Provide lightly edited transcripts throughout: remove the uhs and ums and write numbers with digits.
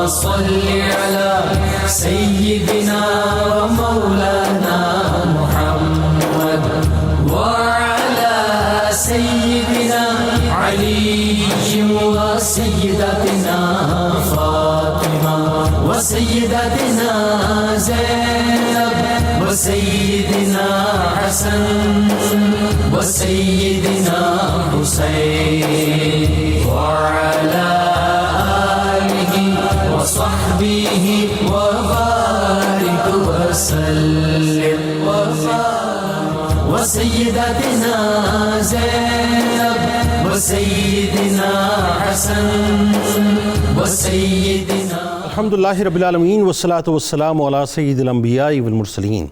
صل على سيدنا ومولانا محمد وعلى سيدنا علي وسيدتنا فاطمة وسيدتنا زينب وسيدنا حسن وسيدنا حسين وعلى آله وصحبه وبارك وسلم وسيدتنا زينب وسيدنا حسن وسيدنا الحمدللہ رب العالمین والصلاة والسلام علی سید الانبیاء والمرسلین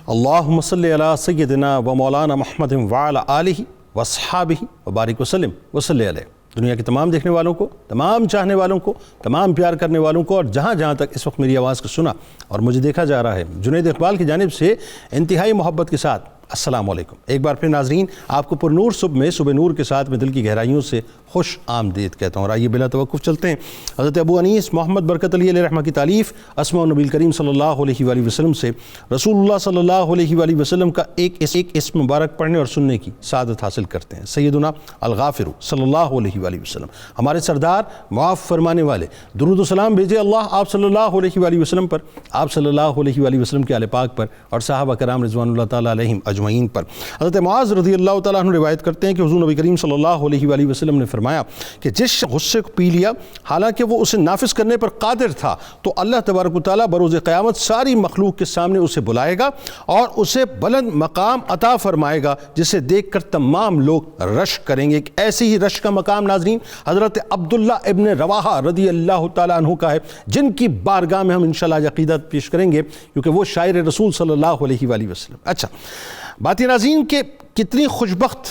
اللہم صلی علی سیدنا و مولانا محمد وعلی آلہ واصحابہ وبارک وسلم وصلی علیہ۔ دنیا کے تمام دیکھنے والوں کو، تمام چاہنے والوں کو، تمام پیار کرنے والوں کو، اور جہاں جہاں تک اس وقت میری آواز کو سنا اور مجھے دیکھا جا رہا ہے، جنید اقبال کی جانب سے انتہائی محبت کے ساتھ السلام علیکم۔ ایک بار پھر ناظرین، آپ کو پر نور صبح میں صبح نور کے ساتھ میں دل کی گہرائیوں سے خوش آمدید کہتا ہوں، اور آئیے بلا توقف چلتے ہیں حضرت ابو انیس محمد برکت علی علیہ رحمہ کی تعلیف اسماء النبی کریم صلی اللہ علیہ وآلہ وسلم سے رسول اللہ صلی اللہ علیہ وآلہ وسلم کا ایک اسم مبارک پڑھنے اور سننے کی سعادت حاصل کرتے ہیں۔ سیدنا الغافر صلی اللہ علیہ وآلہ وسلم، ہمارے سردار، معاف فرمانے والے، درود و سلام بھیجے اللہ آپ صلی اللہ علیہ وآلہ وسلم پر، آپ صلی اللہ علیہ وآلہ وسلم کے آل پاک پر، اور صحابہ کرام رضوان اللہ تعالیٰ علیہم اجمعین پر۔ حضرت معاذ رضی اللہ تعالیٰ عنہ روایت کرتے ہیں کہ حضور نبی کریم صلی اللہ علیہ وآلہ وسلم نے فرمایا کہ جس غصے کو پی لیا حالانکہ وہ اسے نافذ کرنے پر قادر تھا، تو اللہ تبارک و تعالیٰ بروز قیامت ساری مخلوق کے سامنے اسے بلائے گا اور اسے بلند مقام عطا فرمائے گا جسے دیکھ کر تمام لوگ رشک کریں گے۔ ایک ایسی ہی رشک کا مقام ناظرین حضرت عبداللہ ابن رواحہ رضی اللہ تعالیٰ عنہ کا ہے، جن کی بارگاہ میں ہم انشاءاللہ عقیدت پیش کریں گے کیونکہ وہ شاعر رسول صلی اللہ علیہ وآلہ وسلم۔ اچھا باتی ناظرین کہ کتنی خوشبخت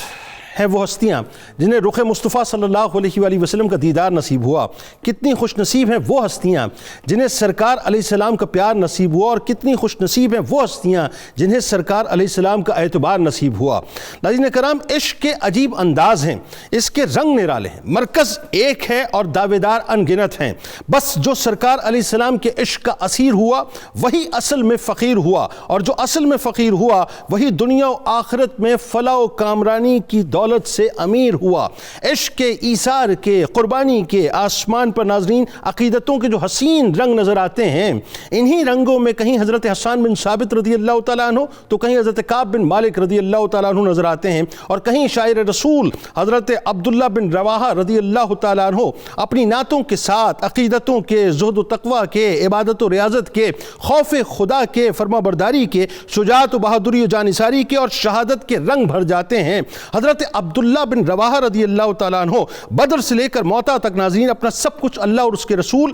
ہیں وہ ہستیاں جنہیں رخ مصطفیٰ صلی اللہ علیہ وآلہ وسلم کا دیدار نصیب ہوا، کتنی خوش نصیب ہیں وہ ہستیاں جنہیں سرکار علیہ السلام کا پیار نصیب ہوا، اور کتنی خوش نصیب ہیں وہ ہستیاں جنہیں سرکار علیہ السلام کا اعتبار نصیب ہوا۔ ناظرین کرام، عشق کے عجیب انداز ہیں، اس کے رنگ نرالے ہیں، مرکز ایک ہے اور دعویدار انگنت ہیں، بس جو سرکار علیہ السلام کے عشق کا اسیر ہوا وہی اصل میں فقیر ہوا، اور جو اصل میں فقیر ہوا وہی دنیا و آخرت میں فلاح و کامرانی کی دولت سے امیر ہوا۔ عشق کے، ایثار کے، قربانی کے آسمان پر ناظرین عقیدتوں کے جو حسین رنگ نظر آتے ہیں، انہی رنگوں میں کہیں حضرت حسان بن ثابت رضی اللہ تعالیٰ عنہ تو کہیں حضرت کعب بن مالک رضی اللہ تعالیٰ عنہ نظر آتے ہیں، اور کہیں شاعر رسول حضرت عبداللہ بن رواحہ رضی اللہ تعالیٰ عنہ اپنی نعتوں کے ساتھ عقیدتوں کے، زہد و تقویٰ کے، عبادت و ریاضت کے، خوف خدا کے، فرما برداری کے، شجاعت و بہادری و جانثاری کے اور شہادت کے رنگ بھر جاتے ہیں۔ حضرت عبداللہ بن رواحہ رضی اللہ تعالیٰ عنہ بدر سے لے کر موتا تک ناظرین اپنا سب کچھ اللہ اور اس کے رسول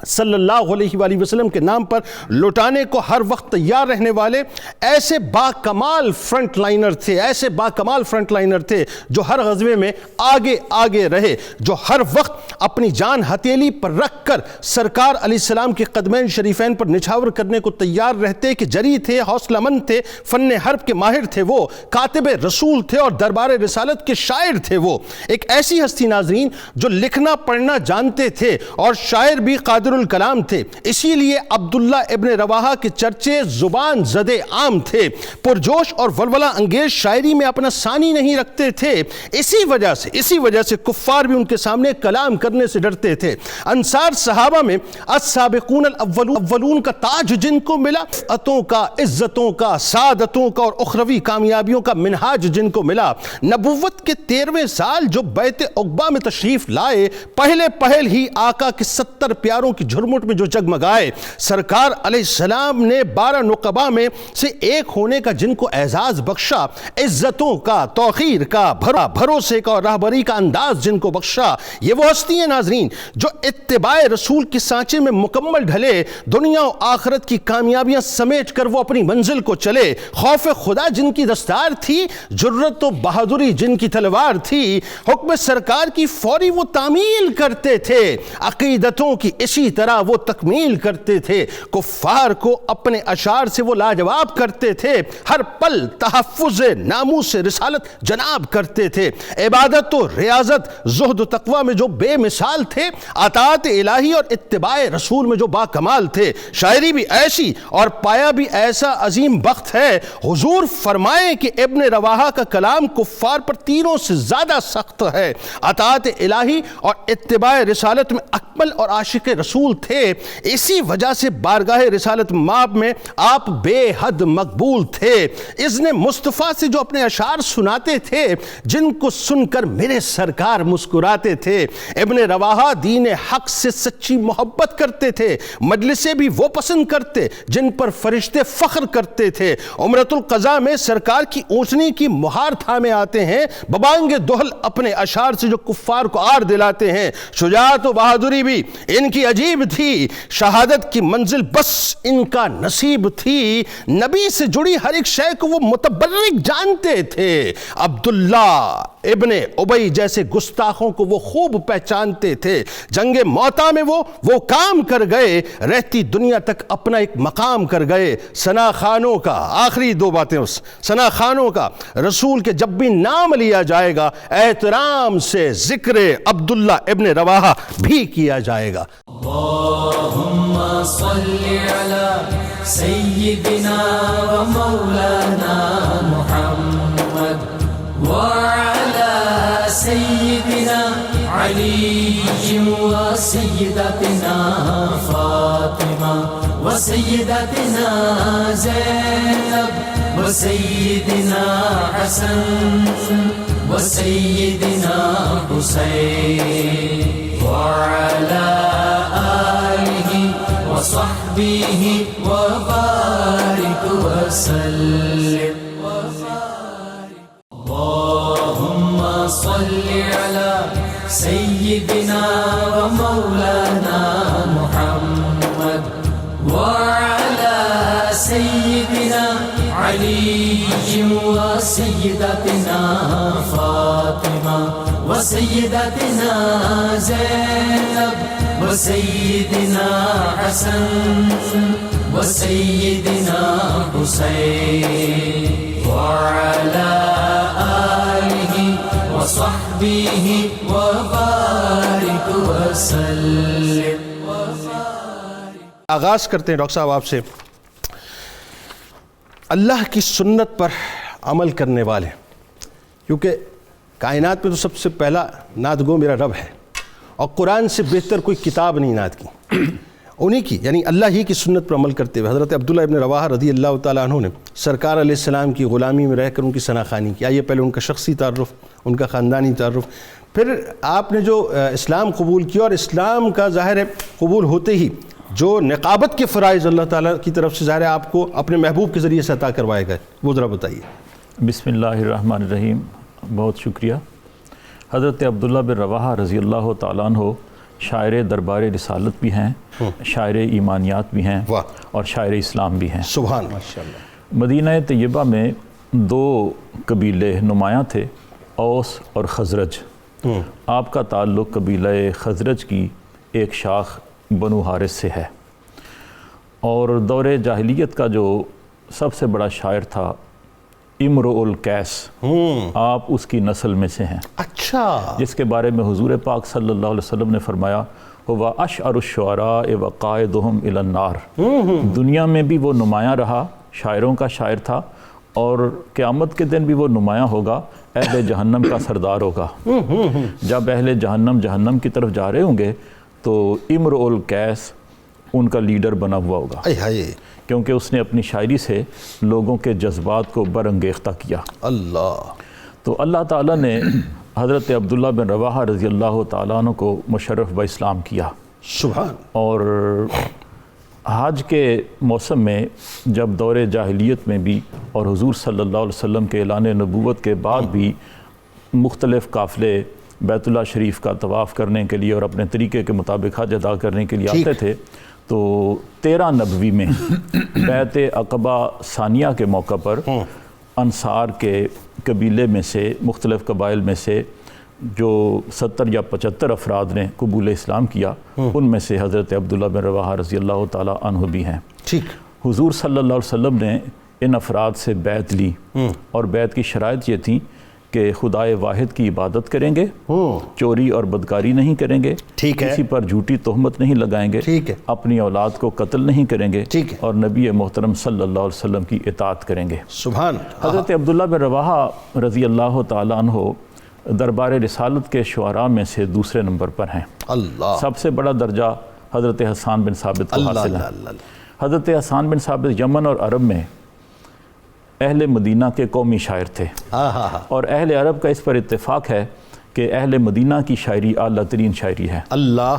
صلی اللہ علیہ وآلہ وسلم کے نام پر لوٹانے کو ہر وقت تیار رہنے والے ایسے باکمال فرنٹ لائنر تھے، ایسے باکمال فرنٹ لائنر تھے جو ہر غزوے میں آگے آگے رہے، جو ہر وقت اپنی جان ہتھیلی پر رکھ کر سرکار علیہ السلام کے قدمین شریفین پر نچھاور کرنے کو تیار رہتے، کہ جری تھے، حوصلہ مند تھے، فن حرب کے ماہر تھے، وہ کاتب رسول تھے اور دربار رسالت کے شاعر تھے۔ وہ ایک ایسی ہستی ناظرین جو لکھنا پڑھنا جانتے تھے اور شاعر بھی قادر الکلام تھے، اسی لیے عبداللہ ابن رواحہ کے چرچے زبان زدے عام تھے، پرجوش اور ولولہ انگیز شاعری میں اپنا ثانی نہیں رکھتے تھے، اسی وجہ سے کفار بھی ان کے سامنے کلام کرنے سے ڈرتے تھے۔ انصار صحابہ میں السابقون الاولون کا تاج جن کو ملا، عطوں کا، عزتوں کا، سعادتوں کا اور اخروی کامیابیوں کا منہاج جن کو ملا، نبوت کے 13ویں سال جو بیت عقبہ میں تشریف لائے، پہل ہی آقا کے 70 پیاروں کی جھرمٹ میں جو جگمگائے، سرکار علیہ السلام نے 12 نقباء میں سے ایک ہونے کا جن کو اعزاز بخشا، عزتوں کا، توقیر کا، بھروسے کا اور راہبری کا انداز جن کو بخشا، یہ وہ ہستی ہیں ناظرین جو اتباع رسول کے سانچے میں مکمل ڈھلے، دنیا و آخرت کی کامیابیاں سمیٹ کر وہ اپنی منزل کو چلے، خوف خدا جن کی دستار تھی، جرت و بہادری جن کی تلوار تھی، حکم سرکار کی فوری وہ تعمیل کرتے تھے، عقیدتوں کی اسی طرح وہ تکمیل کرتے تھے، کفار کو اپنے اشعار سے وہ لاجواب کرتے تھے، ہر پل تحفظ ناموس رسالت جناب کرتے تھے، عبادت و ریاضت، زہد و تقوی میں جو بے مثال تھے، اطاعت الہی اور اتباع رسول میں جو با کمال تھے، شاعری بھی ایسی اور پایا بھی ایسا عظیم بخت ہے۔ حضور فرمائیں کہ ابن رواحہ کا کلام کفار پر تینوں سے زیادہ سخت ہے، اطاعت الہی اور اتباع رسالت میں اکمل اور عاشق رسول تھے، اسی وجہ سے بارگاہ رسالت مآب میں آپ بے حد مقبول تھے۔ اذن مصطفیٰ سے جو اپنے اشعار سناتے تھے، جن کو سن کر میرے سرکار مسکراتے تھے۔ ابن رواحہ دین حق سے سچی محبت کرتے تھے، مجلسیں بھی وہ پسند کرتے جن پر فرشتے فخر کرتے تھے۔ عمرۃ القضاء میں سرکار کی اونچنی کی مہار تھامے آتے ہیں، ببانگ دہل اپنے اشعار سے جو کفار کو آر دلاتے ہیں۔ شجاعت و بہادری بھی ان کی عجیب تھی، شہادت کی منزل بس ان کا نصیب تھی، نبی سے جڑی ہر ایک شے کو وہ متبرک جانتے تھے۔ عبداللہ ابن ابی جیسے گستاخوں کو وہ خوب پہچانتے تھے، جنگ موتا میں وہ کام کر گئے، رہتی دنیا تک اپنا ایک مقام کر گئے۔ ثنا خانوں کا، آخری دو باتیں اس ثنا خانوں کا، رسول کے جب بھی نام لیا جائے گا احترام سے ذکر عبداللہ ابن رواحہ بھی کیا جائے گا۔ اللہم صلی علی سیدنا و مولانا محمد وعلی سیدنا علی و سیدتنا فاطمہ و سیدتنا زینب و سیدنا حسن و سیدنا حسین وعلى آله وصحبه وبارك وسلم اللهم صل على سيدنا ومولانا محمد وعلى سيدنا علي وسيدتنا فاطمة وسيدتنا زينب وسيدنا حسن وسيدنا حسين وعلى آله وصحبه وبارك وسلم۔ آغاز کرتے ہیں ڈاکٹر صاحب آپ سے، اللہ کی سنت پر عمل کرنے والے، کیونکہ کائنات میں تو سب سے پہلا نعت گو میرا رب ہے، اور قرآن سے بہتر کوئی کتاب نہیں نعت کی، انہی کی، یعنی اللہ ہی کی سنت پر عمل کرتے ہوئے حضرت عبداللہ ابن رواحہ رضی اللہ تعالیٰ عنہ نے سرکار علیہ السلام کی غلامی میں رہ کر ان کی ثناخوانی کی۔ آئیے پہلے ان کا شخصی تعارف، ان کا خاندانی تعارف، پھر آپ نے جو اسلام قبول کیا، اور اسلام کا ظاہر ہے قبول ہوتے ہی جو نقابت کے فرائض اللہ تعالیٰ کی طرف سے ظاہر ہے آپ کو اپنے محبوب کے ذریعے سے عطا کروائے گئے، وہ ذرا بتائیے۔ بسم اللہ الرحمن الرحیم، بہت شکریہ۔ حضرت عبداللہ بن رواحہ رضی اللہ تعالیٰ عنہ شاعر دربار رسالت بھی ہیں، شاعر ایمانیات بھی ہیں، اور شاعر اسلام بھی ہیں۔ سبحان اللہ۔ مدینہ طیبہ میں دو قبیلے نمایاں تھے، اوس اور خزرج۔ آپ کا تعلق قبیلہ خزرج کی ایک شاخ بنو حارث سے ہے، اور دور جاہلیت کا جو سب سے بڑا شاعر تھا امرؤ القیس، آپ اس کی نسل میں سے ہیں۔ اچھا، جس کے بارے میں حضور پاک صلی اللہ علیہ وسلم نے فرمایا ہوا اشعر الشعراء وقائدہم الی النار، دنیا میں بھی وہ نمایاں رہا، شاعروں کا شاعر تھا، اور قیامت کے دن بھی وہ نمایاں ہوگا، اہل جہنم کا سردار ہوگا۔ جب اہل جہنم کی طرف جا رہے ہوں گے تو امرؤ القیس ان کا لیڈر بنا ہوا ہوگا، کیونکہ اس نے اپنی شاعری سے لوگوں کے جذبات کو برانگیختہ کیا۔ اللہ تو اللہ تعالیٰ نے حضرت عبداللہ بن رواحہ رضی اللہ تعالیٰ عنہ کو مشرف با اسلام کیا۔ سبحان۔ اور حج کے موسم میں جب دور جاہلیت میں بھی اور حضور صلی اللہ علیہ وسلم کے اعلان نبوت کے بعد بھی مختلف قافلے بیت اللہ شریف کا طواف کرنے کے لیے اور اپنے طریقے کے مطابق حج ادا کرنے کے لیے آتے تھے، تو 13 نبوی میں بیعت عقبہ ثانیہ کے موقع پر انصار کے قبیلے میں سے، مختلف قبائل میں سے جو 70 یا 75 افراد نے قبول اسلام کیا ان میں سے حضرت عبداللہ بن رواحہ رضی اللہ تعالیٰ عنہ بھی ہیں۔ ٹھیک، حضور صلی اللہ علیہ وسلم نے ان افراد سے بیعت لی اور بیعت کی شرائط یہ تھی کہ خدائے واحد کی عبادت کریں گے، چوری اور بدکاری نہیں کریں گے، ٹھیک ہے، کسی پر جھوٹی تہمت نہیں لگائیں گے، ٹھیک ہے، اپنی اولاد کو قتل نہیں کریں گے، ٹھیک ہے، اور نبی محترم صلی اللہ علیہ وسلم کی اطاعت کریں گے۔ سبحان حضرت عبداللہ بن رواحہ رضی اللہ تعالیٰ عنہ دربار رسالت کے شعراء میں سے دوسرے نمبر پر ہیں۔ اللہ، سب سے بڑا درجہ حضرت حسان بن ثابت کو حاصل ہے۔ حضرت حسان بن ثابت یمن اور عرب میں اہل مدینہ کے قومی شاعر تھے، اور اہل عرب کا اس پر اتفاق ہے کہ اہل مدینہ کی شاعری اعلیٰ ترین شاعری ہے۔ اللہ،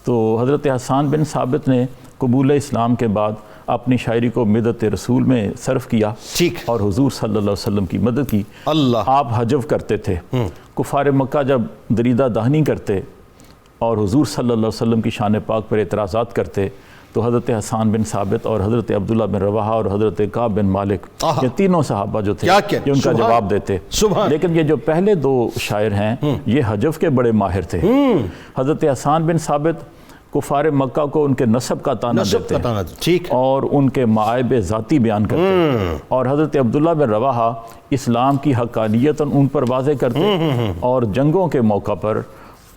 تو حضرت حسان بن ثابت نے قبول اسلام کے بعد اپنی شاعری کو مدت رسول میں صرف کیا ٹھیک، اور حضور صلی اللہ علیہ وسلم کی مدد کی۔ اللہ، آپ حجف کرتے تھے، کفار مکہ جب دریدہ دہنی کرتے اور حضور صلی اللہ علیہ وسلم کی شان پاک پر اعتراضات کرتے تو حضرت حسان بن ثابت اور حضرت عبداللہ بن رواحہ اور حضرت کعب بن مالک یہ تینوں صحابہ جو تھے یہ ان کا جواب دیتے۔ لیکن یہ جو پہلے دو شاعر ہیں یہ حجف کے بڑے ماہر تھے۔ حضرت حسان بن ثابت کفار مکہ کو ان کے نسب کا تانا دیتے اور ان کے معائب ذاتی بیان کرتے، اور حضرت عبداللہ بن رواحہ اسلام کی حقانیت ان پر واضح کرتے اور جنگوں کے موقع پر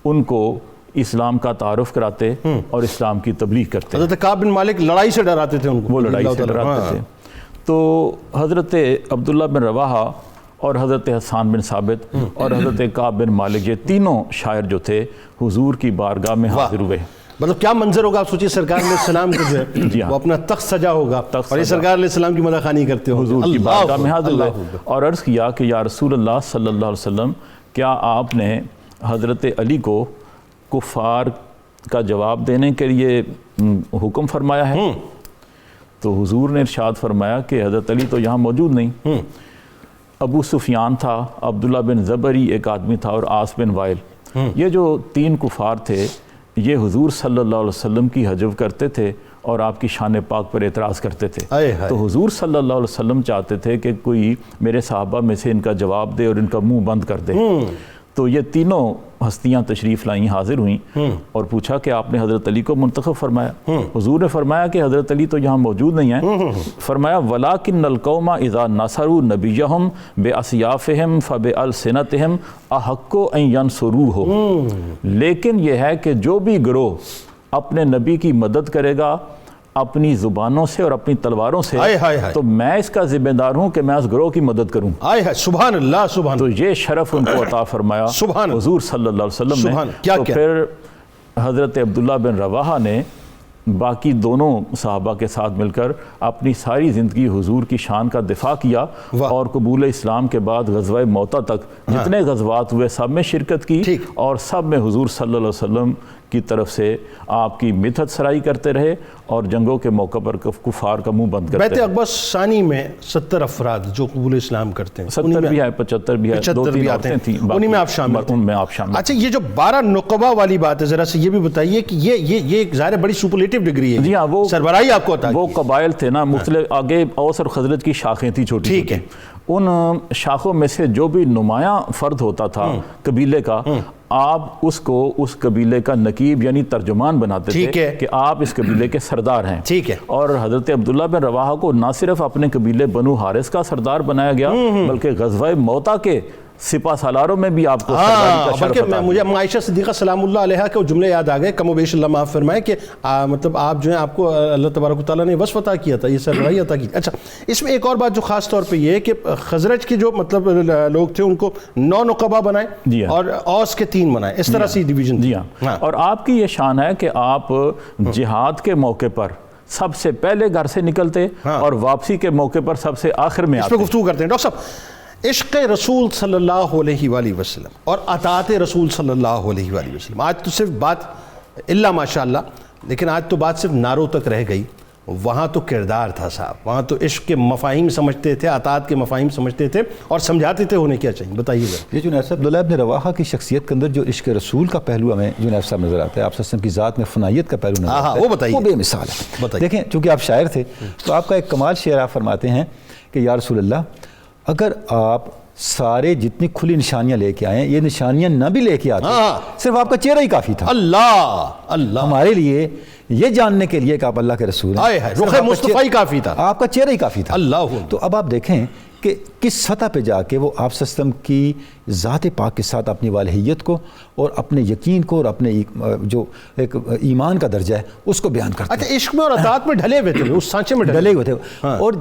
ان کو اسلام کا تعارف کراتے اور اسلام کی تبلیغ کرتے۔ حضرت کعب بن مالک لڑائی سے ڈراتے تھے ان کو، وہ لڑائی سے ڈراتے تھے۔ تو حضرت عبداللہ بن رواحہ اور حضرت حسان بن ثابت اور حضرت کعب بن مالک یہ تینوں شاعر جو تھے حضور کی بارگاہ میں حاضر ہوئے۔ مطلب کیا منظر ہوگا، آپ سوچیے سرکار علیہ السلام کو جو ہے وہ اپنا تخت سجا ہوگا اور یہ سرکار علیہ السلام کی مدح خوانی کرتے ہوں، حضور کی بارگاہ میں حاضر ہوئے اور عرض کیا کہ یا رسول اللہ صلی اللہ علیہ وسلم کیا آپ نے حضرت علی کو کفار کا جواب دینے کے لیے حکم فرمایا ہے؟ تو حضور نے ارشاد فرمایا کہ حضرت علی تو یہاں موجود نہیں، ابو سفیان تھا، عبداللہ بن زبری ایک آدمی تھا اور عاص بن وائل، یہ جو تین کفار تھے یہ حضور صلی اللہ علیہ وسلم کی حجو کرتے تھے اور آپ کی شان پاک پر اعتراض کرتے تھے۔ تو حضور صلی اللہ علیہ وسلم چاہتے تھے کہ کوئی میرے صحابہ میں سے ان کا جواب دے اور ان کا منہ بند کر دے۔ تو یہ تینوں ہستیاں تشریف لائیں، حاضر ہوئیں اور پوچھا کہ آپ نے حضرت علی کو منتخب فرمایا؟ حضور نے فرمایا کہ حضرت علی تو یہاں موجود نہیں ہیں۔ فرمایا وَلَٰكِنَّ الْقَوْمَ إِذَا نَصَرُوا نَبِيَّهُمْ بِأَسْيَافِهِمْ فَبِأَلْسِنَتِهِمْ أَحَقُّ أَن يَنْصُرُوهُ، لیکن یہ ہے کہ جو بھی گروہ اپنے نبی کی مدد کرے گا اپنی زبانوں سے اور اپنی تلواروں سے تو میں اس کا ذمہ دار ہوں کہ میں اس گروہ کی مدد کروں۔ سبحان اللہ، سبحان تو یہ شرف ان کو عطا فرمایا حضور صلی اللہ علیہ وسلم نے۔ تو پھر حضرت عبداللہ بن رواحہ نے باقی دونوں صحابہ کے ساتھ مل کر اپنی ساری زندگی حضور کی شان کا دفاع کیا اور قبول اسلام کے بعد غزوہ موتہ تک جتنے غزوات ہوئے سب میں شرکت کی اور سب میں حضور صلی اللہ علیہ وسلم کی طرف سے آپ کی مدحت سرائی کرتے رہے اور جنگوں کے موقع پر کفار کا منہ بند کرتے رہے۔ بیعت اکبر ثانی میں 70 افراد جو قبول اسلام کرتے ہیں، 70 بھی ہے، 75 بھی ہے، 2-3 عورتیں تھیں، انہی میں آپ شامل ان میں آپ شامل۔ اچھا یہ جو 12 نقبہ والی بات ہے ذرا سے یہ بھی بتائیے کہ یہ ایک ظاہر بڑی سپرلیٹو ڈگری ہے۔ جی ہاں، وہ سربراہی آپ کو عطا کی، وہ قبائل تھے نا مختلف، آگے اوس اور خزرج کی شاخیں تھیں چھوٹی، ٹھیک ہے، ان شاخوں میں سے جو بھی نمایاں فرد ہوتا تھا قبیلے کا آپ اس کو اس قبیلے کا نقیب یعنی ترجمان بناتے تھے کہ آپ اس قبیلے کے سردار ہیں۔ اور حضرت عبداللہ بن رواحہ کو نہ صرف اپنے قبیلے بنو حارث کا سردار بنایا گیا بلکہ غزوہ موتہ کے سپہ سالاروں میں بھی آپ کو سرداری کا شرف عطا۔ مجھے عائشہ صدیقہ سلام اللہ علیہا کے وہ جملے یاد آ گئے، کم و بیش اللہ معاف فرمائے، کہ مطلب آپ جو ہیں آپ کو اللہ تبارک و تعالیٰ نے وصف عطا کیا تھا، یہ سربراہی عطا کی۔ اچھا اس میں ایک اور بات جو خاص طور پہ یہ ہے کہ خزرج کے جو مطلب لوگ تھے ان کو 9 نقبہ بنائے اور اوس کے 3 بنائے، اس طرح سے ڈویژن۔ جی ہاں، اور آپ کی یہ شان ہے کہ آپ جہاد کے موقع پر سب سے پہلے گھر سے نکلتے اور واپسی کے موقع پر سب سے آخر میں آتے۔ اس پہ گفتگو کرتے ہیں ڈاکٹر صاحب۔ عشق رسول صلی اللہ علیہ وآلہ وسلم اور اطاعت رسول صلی اللہ علیہ وآلہ وسلم، آج تو صرف بات اللہ ماشاءاللہ، لیکن آج تو بات صرف نعروں تک رہ گئی، وہاں تو کردار تھا صاحب، وہاں تو عشق کے مفاہیم سمجھتے تھے، اطاعت کے مفاہیم سمجھتے تھے اور سمجھاتے تھے انہیں کیا چاہیے، بتائیے گا۔ یہ جو نصب عبداللہ بن رواحہ کی شخصیت کے اندر جو عشق رسول کا پہلو ہمیں جو نصب صاحب نظر آتا ہے، آپ صلی اللہ علیہ وسلم کی ذات میں فنائیت کا پہلو نظر آتا ہے، وہ بتائیے، وہ بے مثال ہے۔ دیکھیں چونکہ آپ شاعر تھے تو آپ کا ایک کمال شعر آپ فرماتے ہیں کہ یا رسول اللہ اگر آپ سارے جتنی کھلی نشانیاں لے کے آئے ہیں، یہ نشانیاں نہ بھی لے کے آتے صرف آپ کا چہرہ ہی کافی تھا اللہ اللہ، ہمارے لیے یہ جاننے کے لیے کہ آپ اللہ کے رسول ہیں، رخ مصطفیٰ ہی کافی تھا، آپ کا چہرہ ہی کافی تھا۔ اللہ، تو اب آپ دیکھیں کہ کس سطح پہ جا کے وہ آپ صلی اللہ علیہ وسلم کی ذات پاک کے ساتھ اپنی والہیت کو اور اپنے یقین کو اور اپنے جو ایک ایمان کا درجہ ہے اس کو بیان کرتے ہیں۔ اچھا، عشق میں اور اطاعت میں ڈھلے ہوئے تھے، اس سانچے میں ڈلے ہوئے تھے، اور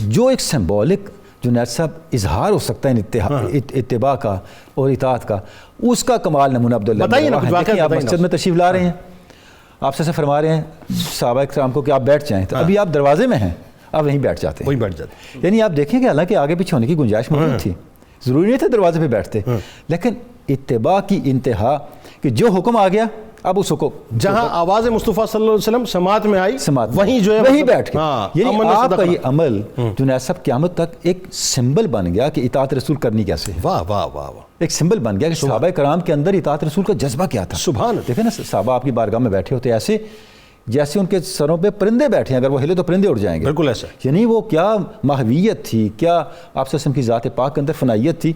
جو ایک سمبولک جنید صاحب اظہار ہو سکتا ہے اتباع کا اور اطاعت کا، اس کا کمال نمونہ عبداللہ بتائیے نا، دیکھیں آپ مسجد میں تشریف لا رہے ہیں، آپ سے فرما رہے ہیں صحابہ کرام کو کہ آپ بیٹھ جائیں، تو ابھی آپ دروازے میں ہیں، آپ وہیں بیٹھ جاتے ہیں، وہیں بیٹھ جاتے، یعنی آپ دیکھیں کہ حالانکہ آگے پیچھے ہونے کی گنجائش موجود تھی، ضروری نہیں تھا دروازے پہ بیٹھتے، لیکن اتباع کی انتہا کہ جو حکم آ گیا اب اس کو جہاں آواز مصطفیٰ صلی اللہ علیہ وسلم سماعت میں آئی وہیں جو ہے وہیں بیٹھ کے، یعنی آپ کا صدقہ، یہ عمل جنید صاحب قیامت تک ایک سمبل بن گیا کہ اطاعت رسول کرنی کیسے ہے، واہ واہ واہ واہ، ایک سمبل بن گیا کہ صحابہ کرام کے اندر اطاعت رسول کا جذبہ کیا تھا۔ سبحان اللہ، دیکھیں نا صحابہ آپ کی بارگاہ میں بیٹھے ہوتے ایسے جیسے ان کے سروں پہ پرندے بیٹھے ہیں، اگر وہ ہلے تو پرندے اڑ جائیں گے، بالکل ایسا، یعنی وہ کیا ماہویت تھی، کیا آپ صلی اللہ علیہ وسلم کی ذات پاک کے اندر فنائیت تھی،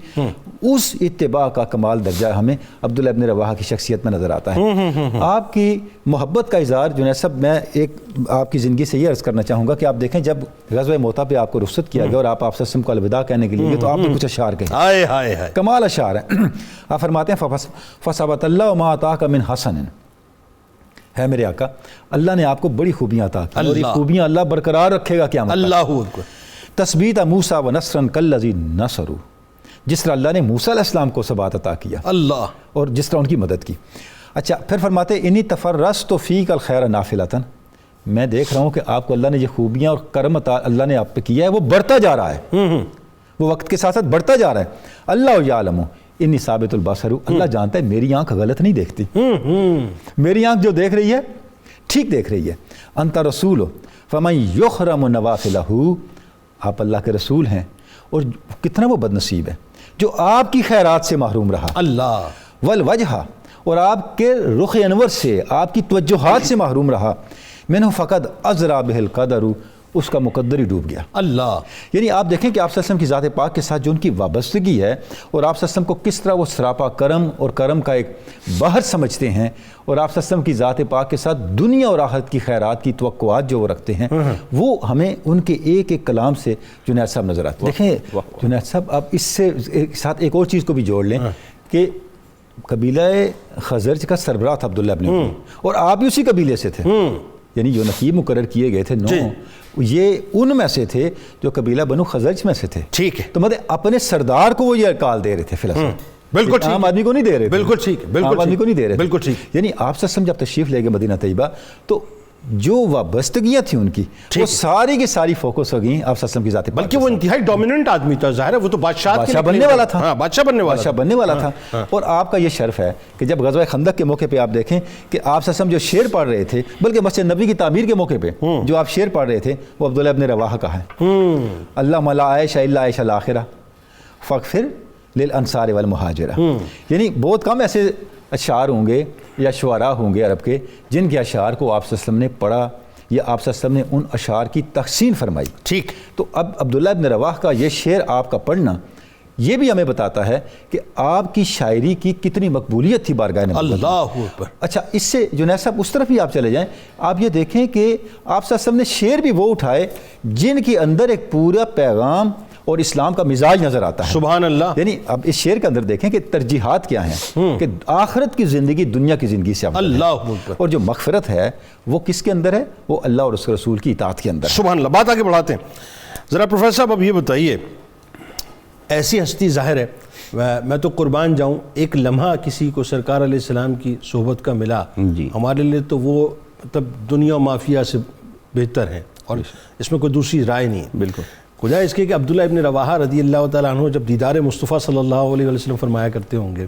اس اتباع کا کمال درجہ ہمیں عبداللہ ابن رواحہ کی شخصیت میں نظر آتا ہے۔ آپ کی محبت کا اظہار جنید صاحب میں ایک آپ کی زندگی سے یہ عرض کرنا چاہوں گا کہ آپ دیکھیں جب غزوہ موتا پہ آپ کو رخصت کیا گیا اور آپ صلی اللہ علیہ وسلم کو الوداع کہنے کے لیے تو آپ نے کچھ اشعار کہے، ہائے ہائے ہائے، کمال اشعار ہیں۔ آپ فرماتے ہیں فَصَبَتَ اللَّهُ مَا آتَاكَ مِنْ حَسَنٍ، ہے میرے آقا اللہ نے آپ کو بڑی خوبیاں عطا کی اور یہ خوبیاں اللہ برقرار رکھے گا قیامت تک۔ اللہ اکبر، تثبیت موسیٰ و نصرًا کالذی نصروا، جس طرح اللہ نے موسیٰ علیہ السلام کو ثبات عطا کیا اللہ، اور جس طرح ان کی مدد کی۔ اچھا پھر فرماتے انی تفرست فیک الخیر نافلۃ، میں دیکھ رہا ہوں کہ آپ کو اللہ نے یہ خوبیاں اور کرم عطا اللہ نے آپ پہ کیا ہے وہ بڑھتا جا رہا ہے، وہ وقت کے ساتھ ساتھ بڑھتا جا رہا ہے۔ اللہ یعلم انی ثابت البصر، اللہ جانتا ہے میری آنکھ غلط نہیں دیکھتی، میری آنکھ جو دیکھ رہی ہے ٹھیک دیکھ رہی ہے۔ انت رسول فمن یحرم نوافلہ، آپ اللہ کے رسول ہیں اور کتنا وہ بد نصیب ہے جو آپ کی خیرات سے محروم رہا، اللہ، والوجہ، اور آپ کے رخ انور سے آپ کی توجہات سے محروم رہا، منہ فقد ازرا بہ القدر، اس کا مقدر ہی ڈوب گیا۔ اللہ، یعنی آپ دیکھیں کہ آپ صلی اللہ علیہ وسلم کی ذات پاک کے ساتھ جو ان کی وابستگی ہے اور آپ صلی اللہ علیہ وسلم کو کس طرح وہ سراپا کرم اور کرم کا ایک بحر سمجھتے ہیں، اور آپ صلی اللہ علیہ وسلم کی ذات پاک کے ساتھ دنیا اور آخرت کی خیرات کی توقعات جو وہ رکھتے ہیں، وہ ہمیں ان کے ایک ایک کلام سے جنید صاحب نظر آتے ہیں۔ دیکھیں جنید صاحب آپ اس سے ساتھ ایک اور چیز کو بھی جوڑ لیں کہ قبیلہ خزرج کا سربراہ تھا عبداللہ ابن ابی، اور آپ بھی اسی قبیلے سے تھے، یعنی جو نقیب مقرر کیے گئے تھے 9 یہ ان میں سے تھے جو قبیلہ بنو خزرج میں سے تھے، ٹھیک ہے، تو مطلب اپنے سردار کو وہ یہ کال دے رہے تھے فی الحال، بالکل ٹھیک، عام آدمی کو نہیں دے رہے تھے، بالکل ٹھیک، عام آدمی کو نہیں دے رہے تھے، بالکل ٹھیک، یعنی آپ صلی اللہ علیہ وسلم جب تشریف لے گئے مدینہ طیبہ تو جو وابستگیاں تھیں ان کی وہ ساری کی ساری فوکس ہو گئیں آپ صلی اللہ علیہ وسلم کی ذات پاک، بلکہ وہ انتہائی ڈومیننٹ آدمی تھا، ظاہر ہے وہ تو بادشاہ بننے والا تھا، ہاں بادشاہ بننے والا تھا۔ اور آپ کا یہ شرف ہے کہ جب غزوہ خندق کے موقع پہ آپ دیکھیں کہ آپ صلی اللہ علیہ وسلم جو شعر پڑھ رہے تھے، بلکہ مسجد نبی کی تعمیر کے موقع پہ جو آپ شعر پڑھ رہے تھے وہ عبداللہ ابن رواحہ کا ہے، اللہم لا عیش الا عیش الاخرہ فاغفر للانصار والمہاجرہ، یعنی بہت کم ایسے اشعار ہوں گے یا شعراء ہوں گے عرب کے جن کے اشعار کو آپ صلی اللہ علیہ وسلم نے پڑھا یا آپ صلی اللہ علیہ وسلم نے ان اشعار کی تحسین فرمائی، ٹھیک۔ تو اب عبداللہ ابن رواحہ کا یہ شعر آپ کا پڑھنا یہ بھی ہمیں بتاتا ہے کہ آپ کی شاعری کی کتنی مقبولیت تھی بارگاہ نبوت میں۔ اللہ اکبر۔ اچھا اس سے جنید صاحب اس طرف ہی آپ چلے جائیں، آپ یہ دیکھیں کہ آپ صلی اللہ علیہ وسلم نے شعر بھی وہ اٹھائے جن کے اندر ایک پورا پیغام اور اسلام کا مزاج نظر آتا ہے، سبحان اللہ۔ یعنی اب اس شعر کے اندر دیکھیں کہ ترجیحات کیا ہیں کہ آخرت کی زندگی دنیا کی زندگی سے افضل ہے، اللہ اکبر۔ اور جو مغفرت ہے وہ کس کے اندر ہے؟ وہ اللہ اور اس کے رسول کی اطاعت کے اندر ہے۔ سبحان اللہ۔ بات آگے بڑھاتے ہیں ذرا پروفیسر صاحب، اب یہ بتائیے ایسی ہستی ظاہر ہے میں تو قربان جاؤں ایک لمحہ کسی کو سرکار علیہ السلام کی صحبت کا ملا، ہمارے لیے تو وہ مطلب دنیا و مافیا سے بہتر ہے اور اس میں کوئی دوسری رائے نہیں ہے۔ بالکل وجہ اس کے کہ عبداللہ ابن رواحہ رضی اللہ تعالیٰ عنہ جب دیدار مصطفیٰ صلی اللہ علیہ وسلم فرمایا کرتے ہوں گے،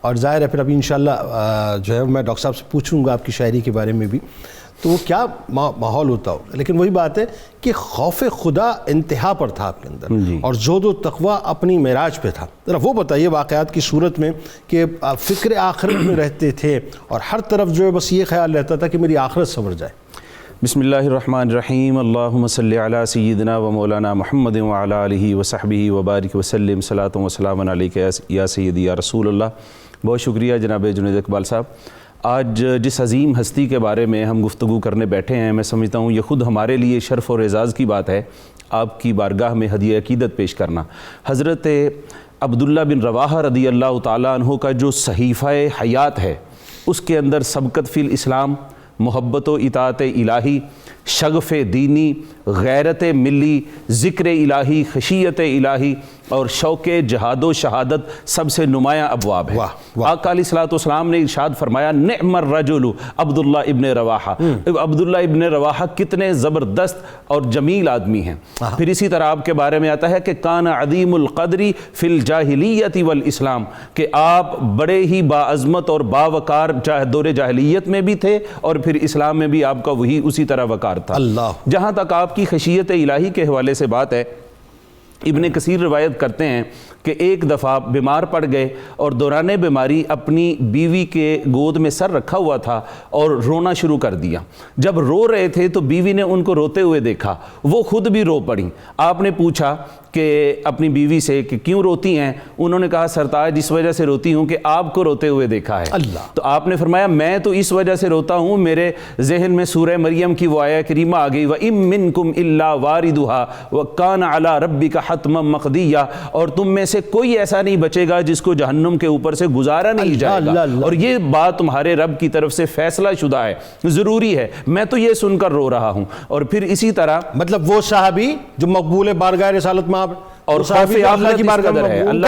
اور ظاہر ہے پھر ابھی انشاءاللہ جو ہے میں ڈاکٹر صاحب سے پوچھوں گا آپ کی شاعری کے بارے میں بھی، تو وہ کیا ماحول ہوتا ہوگا، لیکن وہی بات ہے کہ خوف خدا انتہا پر تھا آپ کے اندر، اور زہد و تقویٰ اپنی معراج پہ تھا۔ ذرا وہ بتائیے واقعات کی صورت میں کہ فکر آخرت میں رہتے تھے اور ہر طرف جو ہے بس یہ خیال رہتا تھا کہ میری آخرت سنور جائے۔ بسم اللہ الرحمن الرحیم، اللہم صلی علی سیدنا و مولانا محمد وعلی آلہ وصحبہ وبارک وسلم، صلاۃ و سلام علیک یا سیدی یا رسول اللہ۔ بہت شکریہ جناب جنید اقبال صاحب۔ آج جس عظیم ہستی کے بارے میں ہم گفتگو کرنے بیٹھے ہیں، میں سمجھتا ہوں یہ خود ہمارے لیے شرف اور اعزاز کی بات ہے آپ کی بارگاہ میں ہدیہ عقیدت پیش کرنا۔ حضرت عبداللہ بن رواحہ رضی اللہ تعالیٰ عنہ کا جو صحیفہ حیات ہے، اس کے اندر سبقت فی الاسلام، محبت و اطاعت الہی، شغف دینی، غیرت ملی، ذکر الہی، خشیت الہی اور شوق جہاد و شہادت سب سے نمایاں ابواب ہے۔ آقا علیہ الصلوۃ والسلام نے ارشاد فرمایا نعم الرجل عبداللہ ابن رواحہ، عبداللہ ابن رواحہ کتنے زبردست اور جمیل آدمی ہیں۔ پھر اسی طرح آپ کے بارے میں آتا ہے کہ کان عظیم القدری فی الجاہلیت والاسلام، کہ آپ بڑے ہی باعظمت اور باوقار دور جاہلیت میں بھی تھے اور پھر اسلام میں بھی آپ کا وہی اسی طرح وقار تھا۔ جہاں تک آپ کی خشیت الہی کے حوالے سے بات ہے، ابن کثیر روایت کرتے ہیں کہ ایک دفعہ بیمار پڑ گئے اور دوران بیماری اپنی بیوی کے گود میں سر رکھا ہوا تھا اور رونا شروع کر دیا۔ جب رو رہے تھے تو بیوی نے ان کو روتے ہوئے دیکھا، وہ خود بھی رو پڑیں۔ آپ نے پوچھا کہ اپنی بیوی سے کہ کیوں روتی ہیں؟ انہوں نے کہا سرتاج اس وجہ سے روتی ہوں کہ آپ کو روتے ہوئے دیکھا ہے۔ تو آپ نے فرمایا میں تو اس وجہ سے روتا ہوں، میرے ذہن میں سورہ مریم کی وہ آیہ کریمہ آ گئی وَإِن مِّنكُمْ إِلَّا وَارِدُهَا وَكَانَ عَلَى رَبِّكَ حَتْمًا مَقْضِيًّا، اور تم میں سے کوئی ایسا نہیں بچے گا جس کو جہنم کے اوپر سے گزارا نہیں جائے گا، اور یہ بات تمہارے رب کی طرف سے فیصلہ شدہ ہے، ضروری ہے۔ میں تو یہ سن کر رو رہا ہوں۔ اور پھر اسی طرح مطلب وہ صحابی جو مقبول بارگاہ رسالت میں اور خوف اللہ کی بارگاہ ہے، اللہ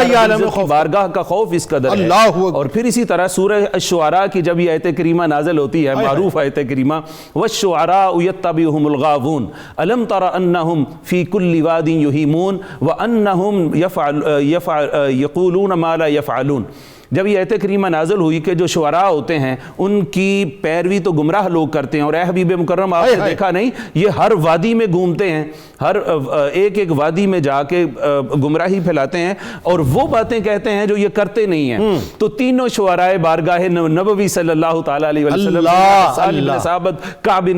کی بارگاہ کا خوف اس قدر ہے۔ اور پھر اسی طرح سورہ الشعراء کی جب یہ آیت کریمہ نازل ہوتی ہے، معروف آیت کریمہ وَالشُّعَرَاءُ يَتَّبِعُهُمُ الْغَاوُونَ أَلَمْ تَرَ أَنَّهُمْ فِي كُلِّ وَادٍ يُهِيمُونَ وَأَنَّهُمْ يَقُولُونَ مَا لَا يَفْعَلُونَ۔ جب یہ آیت کریمہ نازل ہوئی کہ جو شعراء ہوتے ہیں ان کی پیروی تو گمراہ لوگ کرتے ہیں، اور اے حبیب مکرم آپ نے دیکھا نہیں یہ ہر وادی میں گھومتے ہیں، ہر ایک ایک وادی میں جا کے گمراہی پھیلاتے ہیں اور وہ باتیں کہتے ہیں جو یہ کرتے نہیں ہیں۔ تو تینوں شعراء بارگاہ نبوی صلی اللہ تعالیٰ علیہ وسلم، سالم بن ثابت، کعب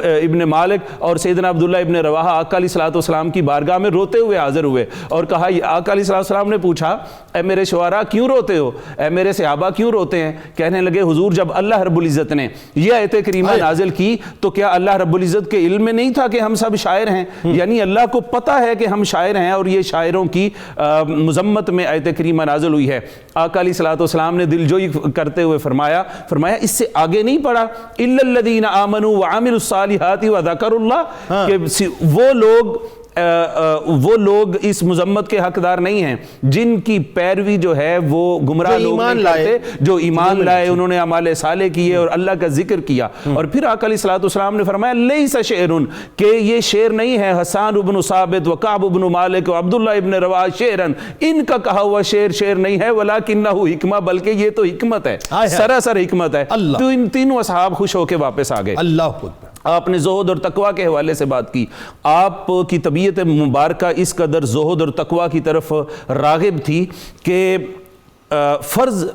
ابن مالک اور سیدنا عبداللہ ابن رواحہ آقا علیہ الصلوۃ والسلام کی بارگاہ میں روتے ہوئے حاضر ہوئے اور کہا، آقا علیہ الصلوۃ والسلام نے پوچھا اے میرے شعراء کیوں روتے ہو، اے میرے صحابہ کیوں روتے ہیں؟ کہنے لگے حضور جب اللہ رب العزت نے یہ آیت کریمہ نازل کی تو کیا اللہ رب العزت کے علم میں نہیں تھا کہ ہم سب شاعر ہیں؟ یعنی اللہ کو پتہ ہے کہ ہم شاعر ہیں، اور یہ شاعروں کی مذمت میں آیت کریمہ نازل ہوئی ہے۔ آقا علیہ الصلوۃ والسلام نے دلجوئی کرتے ہوئے فرمایا اس سے آگے نہیں پڑھا اِلَّا الَّذِينَ آمَنُوا وَعَمِلُوا الصَّالِحَاتِ وَذَكَرُوا اللَّهَ، کہ وہ لوگ اس مذمت کے حقدار نہیں ہیں جن کی پیروی جو ہے وہ گمراہ لوگ نہیں کرتے، جو ایمان لائے، انہوں نے اعمال صالح کیے اور اللہ کا ذکر کیا۔ اور پھر آقا علیہ الصلوۃ والسلام نے فرمایا لیس شعر، کہ یہ شعر نہیں ہے حسان بن ثابت و کعب بن مالک و عبداللہ ابن رواحہ شعرن، ان کا کہا ہوا شعر نہیں ہے، ولکنہ حکمہ، بلکہ یہ تو حکمت ہے، سراسر حکمت ہے۔ تو ان تینوں اصحاب خوش ہو کے واپس آ گئے۔ اللہ اکبر۔ آپ نے زہد اور تقوی کے حوالے سے بات کی، آپ کی طبیعت مبارکہ اس قدر زہد اور تقوی کی طرف راغب تھی کہ فرض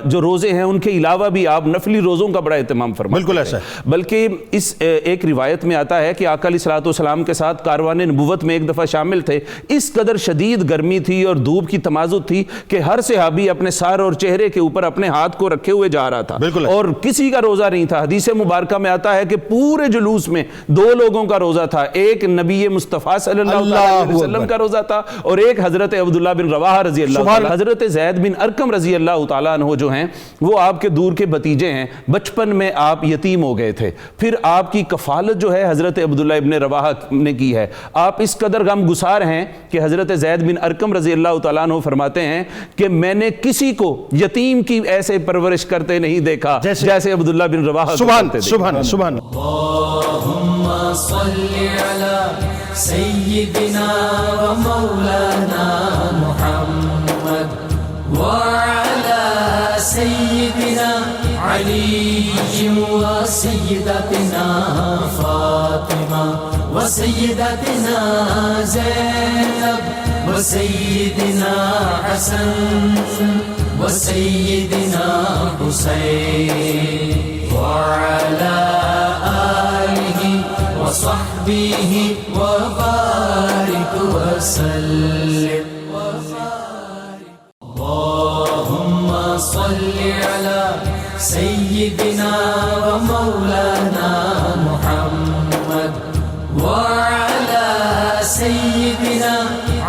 جو روزے ہیں ان کے علاوہ بھی آپ نفلی روزوں کا بڑا اہتمام فرماتے ہیں۔ بالکل ایسا ہے، بلکہ اس ایک روایت میں آتا ہے کہ آقا علیہ الصلوۃ والسلام کے ساتھ کاروان نبوت میں ایک دفعہ شامل تھے، اس قدر شدید گرمی تھی اور دھوپ کی تمازت تھی کہ ہر صحابی اپنے سر اور چہرے کے اوپر اپنے ہاتھ کو رکھے ہوئے جا رہا تھا اور کسی کا روزہ نہیں تھا۔ حدیث مبارکہ میں آتا ہے کہ پورے جلوس میں دو لوگوں کا روزہ تھا، ایک نبی مصطفیٰ صلی اللہ علیہ وسلم کا روزہ تھا اور ایک حضرت عبداللہ بن رواحہ رضی اللہ عنہ۔ حضرت زید بن ارقم رضی اللہ تعالیٰ عنہ جو ہیں وہ آپ کے دور کے بھتیجے ہیں، بچپن میں آپ یتیم ہو گئے تھے، پھر آپ کی کفالت جو ہے حضرت عبداللہ ابن رواحہ نے کی ہے۔ آپ اس قدر غم گسار ہیں کہ حضرت زید بن ارقم رضی اللہ تعالیٰ عنہ فرماتے ہیں کہ میں نے کسی کو یتیم کی ایسے پرورش کرتے نہیں دیکھا جیسے عبداللہ بن رواحہ کرتے تھے۔ سبحان سبحان اللہم صلی علی سیدنا و مولانا محمد وعلی سیدنا علی و سیدتنا فاطمہ و سیدتنا زینب و سیدنا حسن و سیدنا حسین وعلی آلہ وصحبه وبارك وسلم اللهم صل على سيدنا ومولانا محمد وعلى سيدنا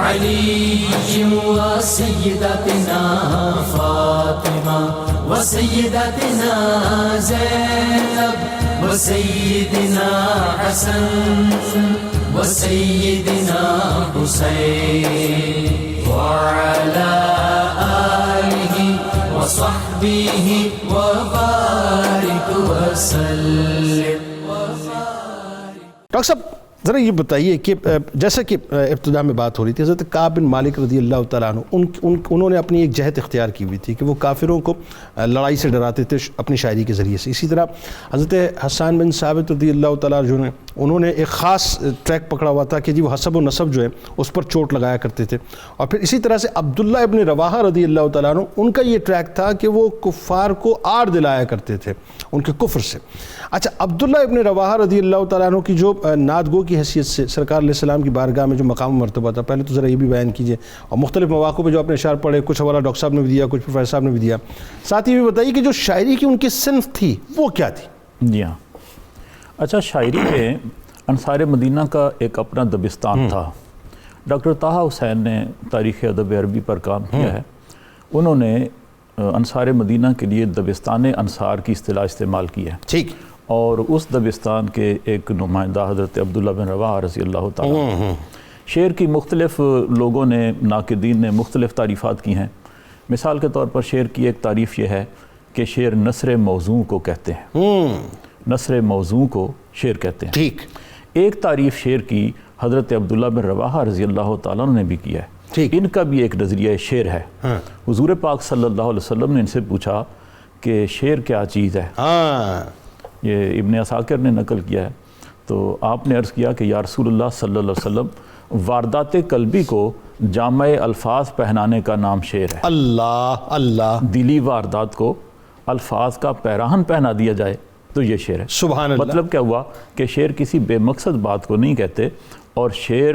علي وسيدتنا فاطمة وسيدتنا زينب وسيدنا حسن وسيدنا حسين وعلى آله وصحبه وبارك وسلم. ڈاکٹر صاحب ذرا یہ بتائیے کہ جیسا کہ ابتدا میں بات ہو رہی تھی، حضرت کعب بن مالک رضی اللہ تعالیٰ عنہ انہوں نے اپنی ایک جہت اختیار کی ہوئی تھی کہ وہ کافروں کو لڑائی سے ڈراتے تھے اپنی شاعری کے ذریعے سے. اسی طرح حضرت حسان بن ثابت رضی اللہ تعالیٰ جو ہیں انہوں نے ایک خاص ٹریک پکڑا ہوا تھا کہ جی وہ حسب و نسب جو ہے اس پر چوٹ لگایا کرتے تھے. اور پھر اسی طرح سے عبداللہ ابن رواحہ رضی اللہ تعالیٰ عنہ ان کا یہ ٹریک تھا کہ وہ کفار کو آڑ دلایا کرتے تھے ان کے کفر سے. اچھا، عبداللہ ابن رواحہ رضی اللہ تعالیٰ عنہ کی جو نعت گو کی حیثیت سے سرکار علیہ السلام کی بارگاہ میں جو مقام و مرتبہ تھا، پہلے تو ذرا یہ بھی بیان کیجئے، اور مختلف مواقع پہ جو آپ نے اشعار پڑھے، کچھ حوالہ ڈاکٹر صاحب نے بھی دیا، کچھ پروفیسر صاحب نے بھی دیا، ساتھ ہی بھی بتائیے کہ جو شاعری کی ان کی صنف تھی وہ کیا تھی؟ جی ہاں، اچھا، شاعری میں انصار مدینہ کا ایک اپنا دبستان تھا. ڈاکٹر طہ حسین نے تاریخ ادب عربی پر کام کیا ہے. انہوں نے انصار مدینہ کے لیے دبستان انصار کی اصطلاح استعمال کی ہے. ٹھیک. اور اس دبستان کے ایک نمائندہ حضرت عبداللہ بن رواحہ رضی اللہ تعالیٰ. شعر کی مختلف لوگوں نے، ناقدین نے مختلف تعریفات کی ہیں. مثال کے طور پر شعر کی ایک تعریف یہ ہے کہ شعر نثر موضوع کو کہتے ہیں. نثر موضوع کو شعر کہتے ہیں. ٹھیک. ایک تعریف شعر کی حضرت عبداللہ بن رواحہ رضی اللہ تعالیٰ نے بھی کی ہے. ان کا بھی ایک نظریہ شعر ہے. حضور پاک صلی اللہ علیہ وسلم نے ان سے پوچھا کہ شعر کیا چیز ہے. یہ ابن عساکر نے نقل کیا ہے. تو آپ نے عرض کیا کہ یا رسول اللہ صلی اللہ علیہ وسلم، واردات قلبی کو جامع الفاظ پہنانے کا نام شعر ہے. اللہ اللہ. دلی واردات کو الفاظ کا پیراہن پہنا دیا جائے تو یہ شعر ہے. سبحان اللہ. مطلب کیا ہوا کہ شعر کسی بے مقصد بات کو نہیں کہتے، اور شعر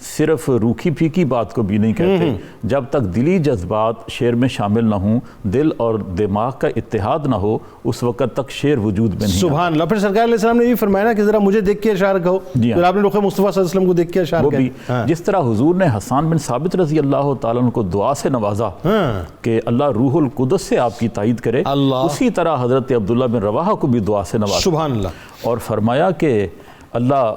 صرف روکھی پھیکی بات کو بھی نہیں کہتے. جب تک دلی جذبات شعر میں شامل نہ ہوں، دل اور دماغ کا اتحاد نہ ہو، اس وقت تک شعر وجود میں نہیں. سبحان اللہ. پھر سرکار علیہ السلام نے یہ فرمایا نا کہ ذرا مجھے دیکھ کے اشعار کہو. پھر آپ نے رخ مصطفیٰ صلی اللہ علیہ وسلم کو دیکھ کے اشعار کہے. جس طرح حضور نے حسان بن ثابت رضی اللہ تعالیٰ عنہ کو دعا سے نوازا کہ اللہ روح القدس سے آپ کی تائید کرے، اسی طرح حضرت عبداللہ بن رواحہ کو بھی دعا سے نوازا. سبحان اللہ. اور فرمایا کہ اللہ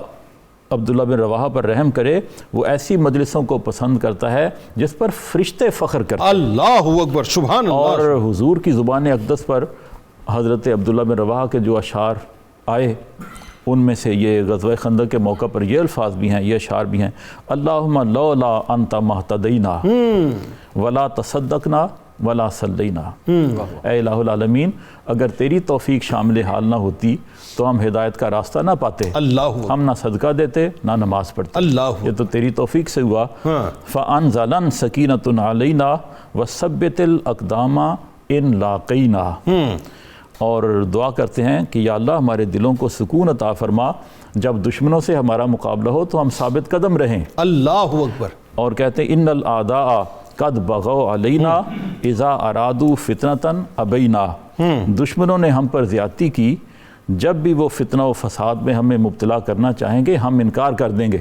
عبداللہ بن رواحہ پر رحم کرے، وہ ایسی مجلسوں کو پسند کرتا ہے جس پر فرشتے فخر کرتے ہیں. اللہ اکبر. سبحان اللہ. اور حضور کی زبان اقدس پر حضرت عبداللہ بن رواحہ کے جو اشعار آئے، ان میں سے یہ غزوہ خندق کے موقع پر یہ الفاظ بھی ہیں، یہ اشعار بھی ہیں: اللہم لولا انت مہتدینا ولا تصدقنا ولا صلینا. اے الہ العالمین، اگر تیری توفیق شامل حال نہ ہوتی تو ہم ہدایت کا راستہ نہ پاتے، ہم نہ صدقہ دیتے نہ نماز پڑھتے. یہ تو تیری توفیق سے ہوا. فَأَنزَلَن سَكِينَةٌ عَلَيْنَا وَثَبِّتِ الْأَقْدَامَ إِن لَاقَيْنَا. اور دعا کرتے ہیں کہ یا اللہ ہمارے دلوں کو سکون عطا فرما، جب دشمنوں سے ہمارا مقابلہ ہو تو ہم ثابت قدم رہیں. اللہ اکبر. اور کہتے ہیں ان الاعداء قد بغوا علینا اذا ارادوا فتنة ابینا. دشمنوں نے ہم پر زیادتی کی، جب بھی وہ فتنہ و فساد میں ہمیں مبتلا کرنا چاہیں گے ہم انکار کر دیں گے.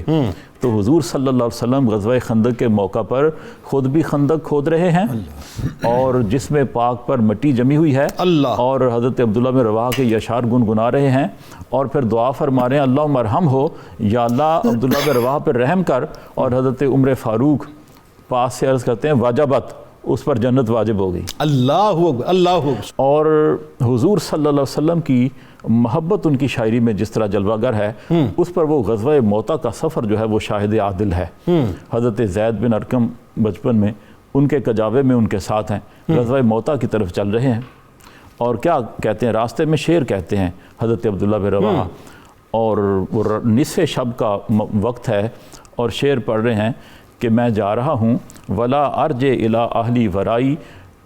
تو حضور صلی اللہ علیہ وسلم غزوہ خندق کے موقع پر خود بھی خندق کھود رہے ہیں اور جسم پاک پر مٹی جمی ہوئی ہے، اور حضرت عبداللہ بن رواحہ کے یہ اشعار گنگنا رہے ہیں، اور پھر دعا فرما رہے ہیں اللہم ارحم ہو، یا اللہ عبداللہ بن رواحہ پر رحم کر. اور حضرت عمر فاروق پاس سے عرض کرتے ہیں واجبت، اس پر جنت واجب ہو گئی. اللہ اکبر. اللہ اکبر. اور حضور صلی اللہ علیہ وسلم کی محبت ان کی شاعری میں جس طرح جلوہ گر ہے، اس پر وہ غزوہ موتا کا سفر جو ہے وہ شاہد عادل ہے. حضرت زید بن ارقم بچپن میں ان کے کجاوے میں ان کے ساتھ ہیں، غزوہ موتا کی طرف چل رہے ہیں، اور کیا کہتے ہیں، راستے میں شعر کہتے ہیں حضرت عبداللہ بن رواحہ، اور وہ نصف شب کا وقت ہے اور شعر پڑھ رہے ہیں کہ میں جا رہا ہوں ولا ارج الی اہلی ورائی،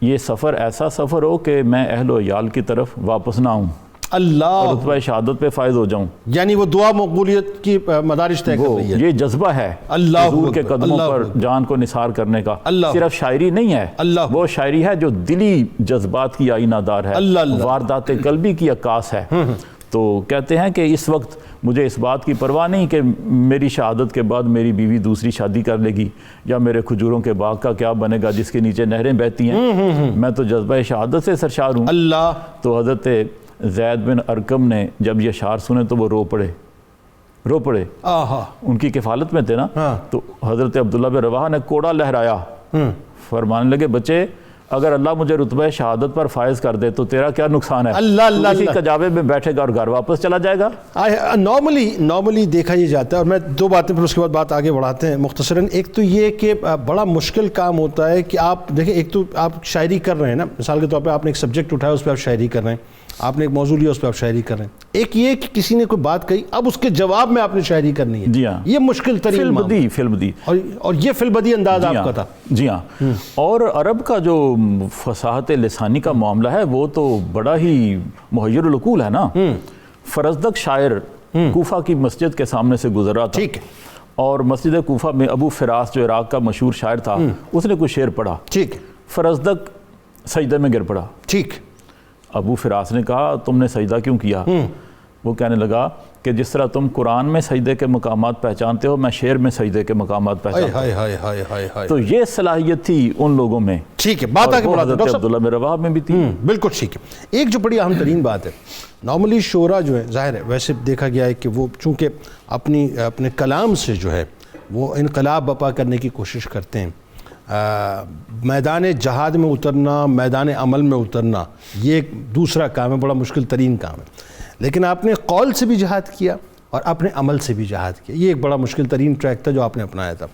یہ سفر ایسا سفر ہو کہ میں اہل و عیال کی طرف واپس نہ آؤں. اللہ، رتبہ شہادت پہ فائز ہو جاؤں، یعنی وہ دعا مقبولیت کی مدارج طے کر رہی ہے. یہ جذبہ ہے اللہ حضور کے اکبر، قدموں اللہ پر اکبر. جان کو نثار کرنے کا. اللہ صرف شاعری نہیں ہے، اللہ وہ شاعری ہے جو دلی جذبات کی آئینہ دار ہے، اللہ اللہ. واردات قلبی کی عکاس ہے. تو کہتے ہیں کہ اس وقت مجھے اس بات کی پرواہ نہیں کہ میری شہادت کے بعد میری بیوی دوسری شادی کر لے گی، یا میرے کھجوروں کے باغ کا کیا بنے گا جس کے نیچے نہریں بہتی ہیں. میں تو جذبہ شہادت سے سرشار ہوں. اللہ. تو حضرت زید بن ارقم نے جب یہ اشعار سنے تو وہ رو پڑے. آہا. ان کی کفالت میں تھے نا. ہاں. تو حضرت عبداللہ بن رواحہ نے کوڑا لہرایا، فرمانے لگے بچے اگر اللہ مجھے رتبہ شہادت پر فائز کر دے تو تیرا کیا نقصان ہے؟ اللہ اللہ اسی اللہ. کجاوے میں بیٹھے گا اور گھر واپس چلا جائے گا. نارملی دیکھا یہ جاتا ہے، اور میں دو باتیں پھر اس کے بعد بات آگے بڑھاتے ہیں مختصراً. ایک تو یہ کہ بڑا مشکل کام ہوتا ہے کہ آپ دیکھیں، ایک تو آپ شاعری کر رہے ہیں نا، مثال کے طور پہ آپ نے ایک سبجیکٹ اٹھایا اس پہ آپ شاعری کر رہے ہیں، آپ نے ایک موضوع لیا اس پہ آپ شاعری کر رہے ہیں. ایک یہ کہ کسی نے کوئی بات کہی، اب اس کے جواب میں آپ نے شاعری کرنی ہے. جی ہاں، یہ مشکل ترین فلم دی اور یہ فی البدی انداز آپ کا تھا. جی ہاں. اور عرب کا جو فصاحت لسانی کا معاملہ ہے وہ تو بڑا ہی محیر العقول ہے نا. فرزدق شاعر کوفہ کی مسجد کے سامنے سے گزر رہا تھا، ٹھیک ہے، اور مسجد کوفہ میں ابو فراس جو عراق کا مشہور شاعر تھا اس نے کوئی شعر پڑھا. ٹھیک ہے، فرزدق سجدے میں گر پڑا. ٹھیک. ابو فراس نے کہا تم نے سجدہ کیوں کیا؟ وہ کہنے لگا کہ جس طرح تم قرآن میں سجدے کے مقامات پہچانتے ہو، میں شعر میں سجدے کے مقامات پہچانتا ہوں. ہائے ہائے ہائے ہائے. تو یہ صلاحیت تھی ان لوگوں میں. ٹھیک ہے، بات آگے بڑھاتے ہیں ڈاکٹر صاحب. عبداللہ بن رواحہ میں بھی تھی. بالکل ٹھیک ہے. ایک جو بڑی اہم ترین بات ہے، نارملی شعراء جو ہے ظاہر ہے ویسے دیکھا گیا ہے کہ وہ چونکہ اپنے کلام سے جو ہے وہ انقلاب برپا کرنے کی کوشش کرتے ہیں. میدان جہاد میں اترنا، میدان عمل میں اترنا، یہ ایک دوسرا کام ہے، بڑا مشکل ترین کام ہے. لیکن آپ نے قول سے بھی جہاد کیا اور اپنے عمل سے بھی جہاد کیا. یہ ایک بڑا مشکل ترین ٹریک تھا جو آپ نے اپنایا تھا.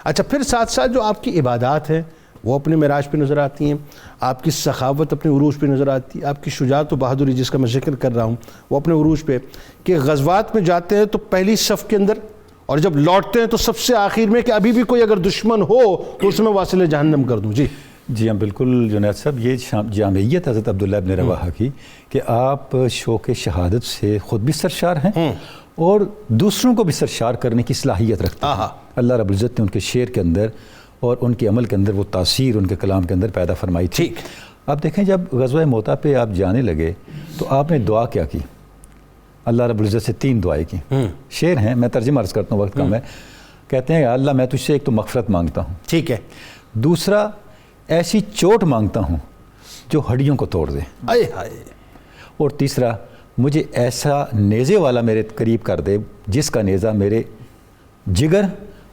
اچھا، پھر ساتھ ساتھ جو آپ کی عبادات ہیں وہ اپنے معراج پہ نظر آتی ہیں، آپ کی سخاوت اپنے عروج پہ نظر آتی ہے، آپ کی شجاعت و بہادری جس کا میں ذکر کر رہا ہوں وہ اپنے عروج پہ، کہ غزوات میں جاتے ہیں تو پہلی صف کے اندر، اور جب لوٹتے ہیں تو سب سے آخر میں، کہ ابھی بھی کوئی اگر دشمن ہو تو اس میں واصل جہنم کر دوں. جی ہاں بالکل جنید صاحب، یہ جامعیت حضرت عبداللہ ابن رواحہ کی کہ آپ شوق شہادت سے خود بھی سرشار ہیں اور دوسروں کو بھی سرشار کرنے کی صلاحیت رکھتے ہیں. اللہ رب العزت نے ان کے شعر کے اندر اور ان کے عمل کے اندر وہ تاثیر ان کے کلام کے اندر پیدا فرمائی تھی. آپ دیکھیں جب غزوہ موتا پہ آپ جانے لگے تو آپ نے دعا کیا کی؟ اللہ رب العزت سے 3 دعائیں کی. شعر ہیں، میں ترجمہ عرض کرتا ہوں، وقت کم ہے. کہتے ہیں یا اللہ میں تجھ سے ایک تو مغفرت مانگتا ہوں، ٹھیک ہے، دوسرا ایسی چوٹ مانگتا ہوں جو ہڈیوں کو توڑ دے، اور تیسرا مجھے ایسا نیزے والا میرے قریب کر دے جس کا نیزہ میرے جگر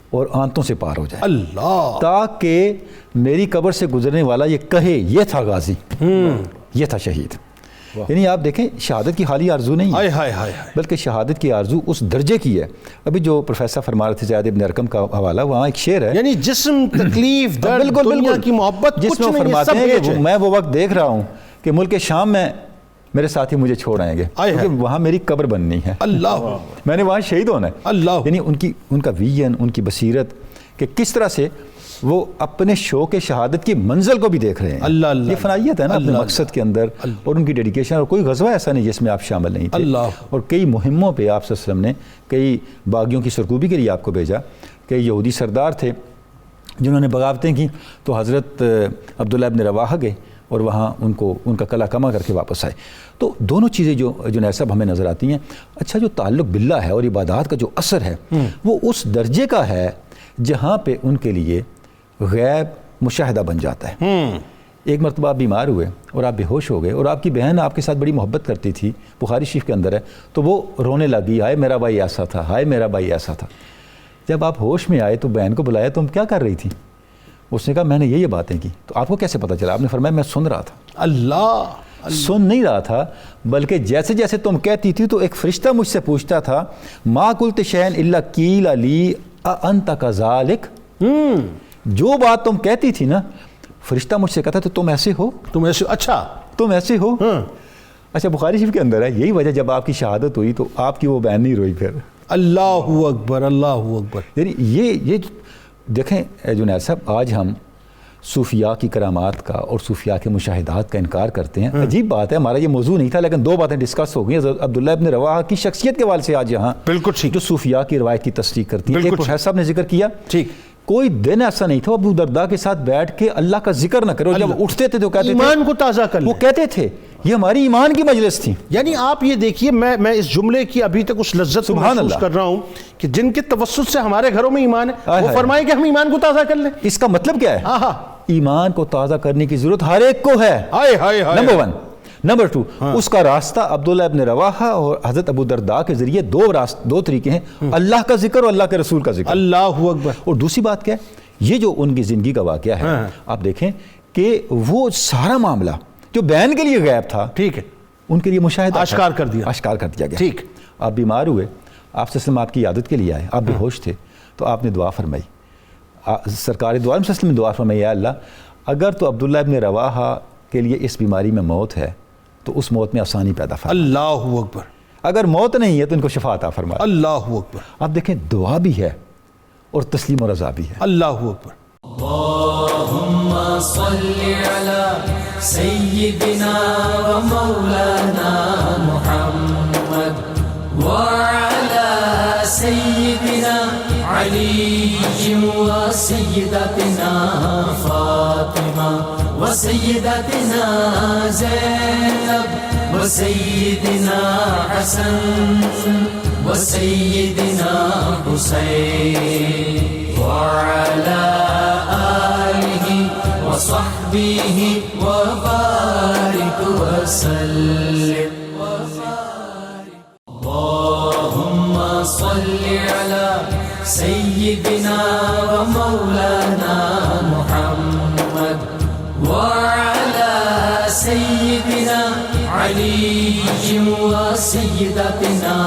اور آنتوں سے پار ہو جائے، اللہ، تاکہ میری قبر سے گزرنے والا یہ کہے یہ تھا غازی، یہ تھا شہید. یعنی آپ دیکھیں شہادت کی خالی آرزو نہیں ہے بلکہ شہادت کی آرزو اس درجے کی ہے. ابھی جو پروفیسر فرما رہے تھے زید بن ارقم کا حوالہ، وہاں ایک شعر ہے، یعنی جسم، تکلیف، درد، دنیا کی محبت، جس میں فرماتے ہیں کہ میں وہ وقت دیکھ رہا ہوں کہ ملک شام میں میرے ساتھی مجھے چھوڑ آئیں گے کیونکہ وہاں میری قبر بننی ہے، اللہ، میں نے وہاں شہید ہونا ہے. اللہ، یعنی ان کا ویژن، ان کی بصیرت کہ کس طرح سے وہ اپنے شوق شہادت کی منزل کو بھی دیکھ رہے ہیں. اللہ اللہ، یہ فنائیت ہے نا اپنے مقصد کے اندر، اور ان کی ڈیڈیکیشن. اور کوئی غزوہ ایسا نہیں جس میں آپ شامل نہیں تھے. اور کئی مہموں پہ آپ صلی اللہ علیہ وسلم نے کئی باغیوں کی سرکوبی کے لیے آپ کو بھیجا. کئی یہودی سردار تھے جنہوں نے بغاوتیں کی تو حضرت عبداللہ ابن رواحہ گئے اور وہاں ان کا کلا کما کر کے واپس آئے. تو دونوں چیزیں جو جنید صاحب ہمیں نظر آتی ہیں. اچھا، جو تعلق باللہ ہے اور عبادات کا جو اثر ہے وہ اس درجے کا ہے جہاں پہ ان کے لیے غیب مشاہدہ بن جاتا ہے. ایک مرتبہ آپ بیمار ہوئے اور آپ بے ہوش ہو گئے اور آپ کی بہن آپ کے ساتھ بڑی محبت کرتی تھی، بخاری شریف کے اندر ہے، تو وہ رونے لگی، ہائے میرا بھائی ایسا تھا، ہائے میرا بھائی ایسا تھا. جب آپ ہوش میں آئے تو بہن کو بلایا، تم کیا کر رہی تھی؟ اس نے کہا میں نے یہ باتیں کی. تو آپ کو کیسے پتہ چلا؟ آپ نے فرمایا میں سن رہا تھا. اللہ، سن نہیں رہا تھا بلکہ جیسے جیسے تم کہتی تھی تو ایک فرشتہ مجھ سے پوچھتا تھا، ما قلت شیئن الا قیل لی انت کذالک، جو بات تم کہتی تھی نا فرشتہ مجھ سے کہتا تو تم ایسے ہو، تم ایسے، اچھا تم ایسے ہو. اچھا، بخاری شریف کے اندر ہے. یہی وجہ جب آپ کی شہادت ہوئی تو آپ کی وہ بہن نہیں روئی پھر. اللہ اکبر، اللہ اکبر. یعنی یہ دیکھیں جنید صاحب، آج ہم صوفیاء کی کرامات کا اور صوفیاء کے مشاہدات کا انکار کرتے ہیں. عجیب بات ہے، ہمارا یہ موضوع نہیں تھا لیکن دو باتیں ڈسکس ہو گئی ہیں عبداللہ ابن رواحہ کی شخصیت کے حوالے سے آج یہاں، بالکل ٹھیک، جو صوفیاء کی روایت کی تصدیق کرتی ہیں. ایک بالکل پروفیسر صاحب نے ذکر کیا، ٹھیک، کوئی دن ایسا نہیں تھا ابو درداء کے ساتھ بیٹھ کے اللہ کا ذکر نہ کرے، اور جب اٹھتے تھے تو کہتے تھے ایمان کو تازہ کر وہ لیں. کہتے تھے یہ ہماری ایمان کی مجلس تھی. یعنی آپ یہ دیکھیے، میں اس جملے کی ابھی تک اس لذت کو سبحان محسوس اللہ کر رہا ہوں کہ جن کے توسط سے ہمارے گھروں میں ایمان ہے، آئے وہ ہائے. فرمائے کہ ہم ایمان کو تازہ کر لیں. اس کا مطلب کیا ہے؟ آہا، ایمان کو تازہ کرنے کی ضرورت ہر ایک کو ہے. ہائے ہائے ہائے. نمبر 1. نمبر 2، اس کا راستہ عبداللہ ابن رواحہ اور حضرت ابو درداء کے ذریعے دو طریقے ہیں، اللہ کا ذکر اور اللہ کے رسول کا ذکر. اللہ اکبر. اور دوسری بات کیا ہے، یہ جو ان کی زندگی کا واقعہ ہے، آپ دیکھیں کہ وہ سارا معاملہ جو بیان کے لیے غائب تھا، ٹھیک ہے، ان کے لیے مشاہدہ اشکار کر دیا. اشکار کر دیا گیا. ٹھیک. آپ بیمار ہوئے، آپ صلی اللہ علیہ وسلم آپ کی عیادت کے لیے آئے، آپ بے ہوش تھے، تو آپ نے دعا فرمائی. سرکار دو عالم صلی اللہ علیہ وسلم نے دعا فرمائی، یا اللہ اگر تو عبداللہ ابن رواحہ کے لیے اس بیماری میں موت ہے تو اس موت میں آسانی پیدا فرما. اللہ اکبر. اگر موت نہیں ہے تو ان کو شفا عطا فرما. اللہ اکبر. آپ دیکھیں دعا بھی ہے اور تسلیم و رضا بھی ہے. اللہ اکبر. اللهم صل على سيدنا ومولانا محمد وعلى سيدنا علي وسيدتنا فاطمة وسيدتنا زينب وسيدنا حسن وسيدنا حسين وعلى آله وصحبه وبارك وسلم. اللهم صل على سيدنا ومولانا محمد وعلى سيدنا علي وسيدتنا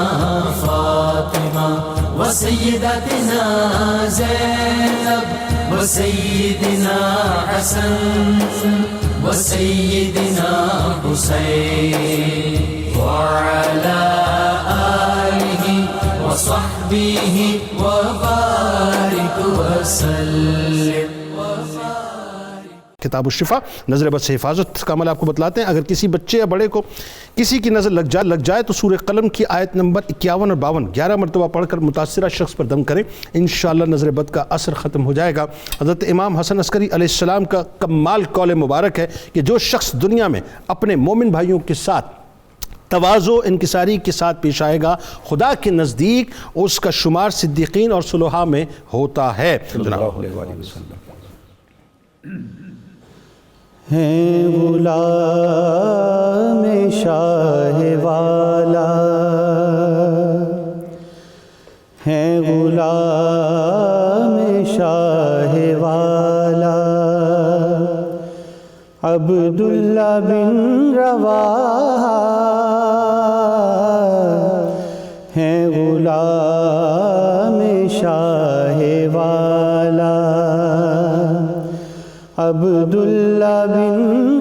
فاطمة وسيدتنا زينب وسيدنا حسن وسيدنا حسين وعلى آله وصحبه وبارك وسلم. کتاب الشفا نظر بد سے حفاظت کا عمل آپ کو بتلاتے ہیں. اگر کسی بچے یا بڑے کو کسی کی نظر لگ جائے تو سورہ قلم کی آیت نمبر 51 اور 52 11 مرتبہ پڑھ کر متاثرہ شخص پر دم کریں، انشاءاللہ نظر بد کا اثر ختم ہو جائے گا. حضرت امام حسن عسکری علیہ السلام کا کمال قول مبارک ہے کہ جو شخص دنیا میں اپنے مومن بھائیوں کے ساتھ تواضع انکساری کے ساتھ پیش آئے گا، خدا کے نزدیک اس کا شمار صدیقین اور صلحاء میں ہوتا ہے. ہیں غلام شاہ والا، ہیں غلام شاہ والا، عبداللہ بن رواحہ، ہیں غلام شاہ والا، عبداللہ بن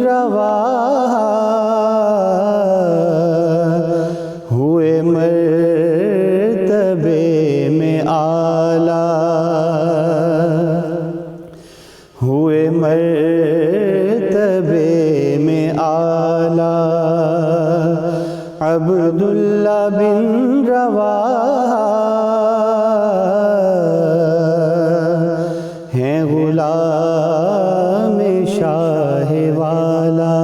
رواحہ، ہوئے مرتبے میں اعلیٰ، ہوئے مرتبے میں اعلیٰ، عبداللہ بن رواحہ، ہیں غلام شاہ والا.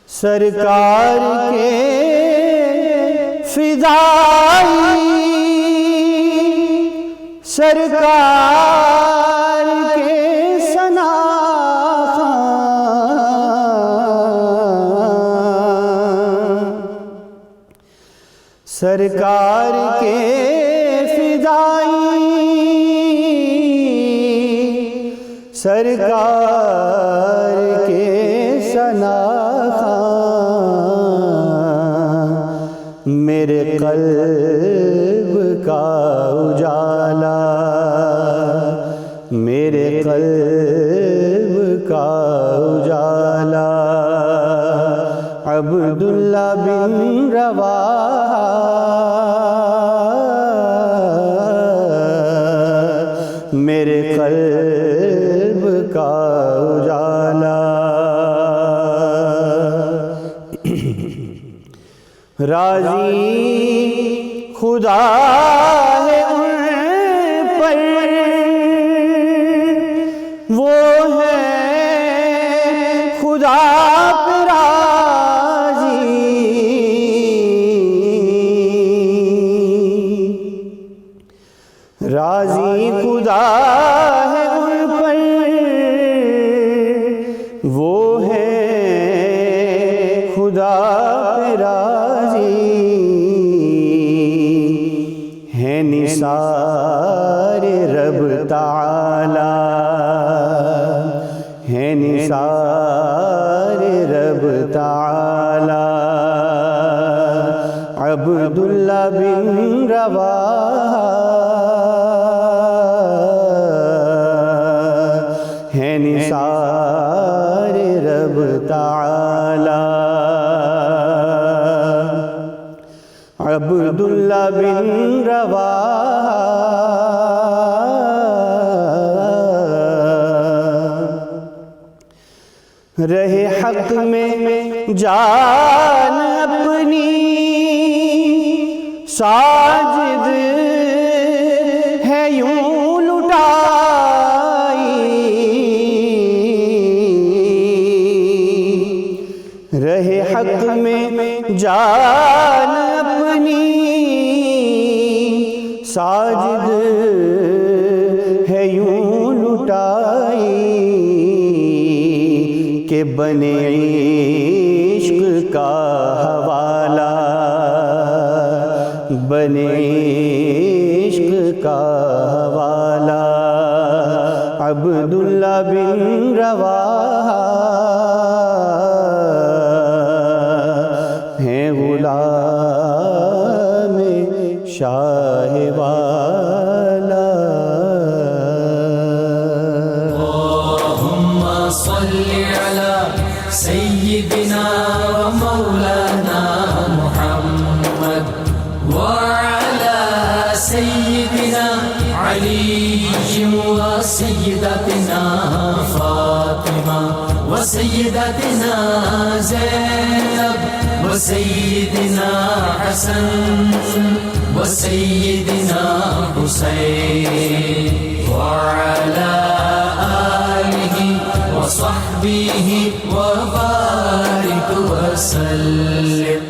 سرکار کے فدائی، سرکار کے ثناخواں، سرکار کے فدائی، سرکار کے ثناخواں، میرے قلب کا اجالا، میرے قلب کا اجالا، عبداللہ بن رواحہ، کا اجالا، راضی خدا ہے ان پر وہ ہے خدا پہ راضی، راضی خدا ہے ان پر وہ ہے خدا پہ راضی، ہے نثار رب تعالی، ہے نثار رب تعالی، عبداللہ بن رواحہ ہے نثار رب تعالی، عبداللہ بن رواحہ رہے حق میں جان اپنی ساجد ہے یوں لٹائی، رہے حق میں جان اپنی ساجد ہے یوں لٹائی، کہ بنے عشق کا حوالہ، بنے عشق کا حوالہ، عبداللہ بن رواحہ ہیں غلام شاہ والا۔ اللهم صل على سيدنا ومولانا محمد وعلى سيدنا علي وسيدتنا فاطمة وسيدتنا زينب وسيدنا حسن وسيدنا حسين وعلى آله وصحبه وبارك وسلم